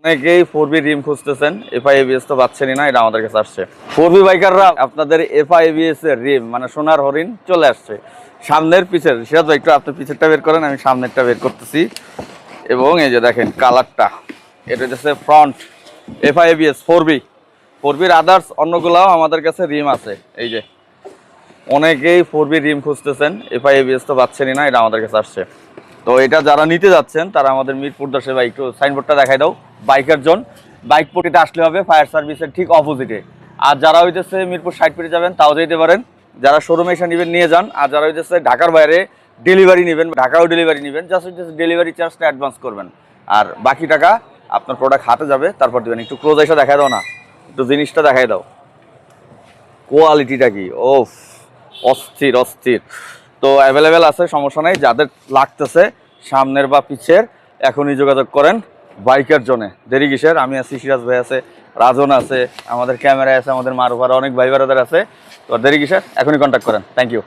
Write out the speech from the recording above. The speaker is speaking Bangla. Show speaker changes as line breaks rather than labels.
অনেকেই 4B রিম খুঁজতেছেন, এফআই এবিএস তো পাচ্ছেনই না, এটা আমাদের কাছে আসছে। 4B বাইকাররা আপনাদের এফআই এবিএস এর রিম মানে সোনার হরিণ চলে আসছে। সামনের পিছের সেটা তো একটু আপনি পিছেরটা বের করেন, আমি সামনেরটা বের করতেছি। এবং এই যে দেখেন কালারটা, এটা হচ্ছে ফ্রন্ট এফআই এবিএস 4Bর আদার্স অন্যগুলাও আমাদের কাছে রিম আছে। এই যে অনেকেই 4B রিম খুঁজতেছেন, এফআই এবিএস তো পাচ্ছেনই না, এটা আমাদের কাছে আসছে। তো এটা যারা নিতে যাচ্ছেন তারা আমাদের মিরপুর 10-এ একটু সাইনবোর্ডটা দেখাই দাও, বাইকার জোন। বাইক পটিতে আসলে হবে ফায়ার সার্ভিসের ঠিক অপোজিটে। আর যারা হইতেছে মিরপুর 60 ফিটে যাবেন তাও যেতে পারেন, যারা শোরুমে এসে নেবেন নিয়ে যান। আর যারা হইতেছে ঢাকার বাইরে ডেলিভারি নেবেন, ঢাকাও ডেলিভারি নেবেন, জাস্ট হইতেছে ডেলিভারি চার্জটা অ্যাডভান্স করবেন, আর বাকি টাকা আপনার প্রোডাক্ট হাতে যাবে, তারপর দেবেন। একটু ক্লোজ এসে দেখাই দাও না, একটু জিনিসটা দেখাই দাও, কোয়ালিটিটা কি, ওফ অস্থির অস্থির। তো অ্যাভেলেবেল আছে, সমস্যা নাই। যাদের লাগতেছে সামনের বা পিছের এখনই যোগাযোগ করেন বাইকের জন্য। দেরি কিসের? আমি আছি, সিরাজ ভাই আছে, রাজন আছে, আমাদের ক্যামেরায় আছে, আমাদের মারুফার অনেক ভাই বারাদার আছে। তো দেরি কিসের? এখনই কন্ট্যাক্ট করেন। Thank you.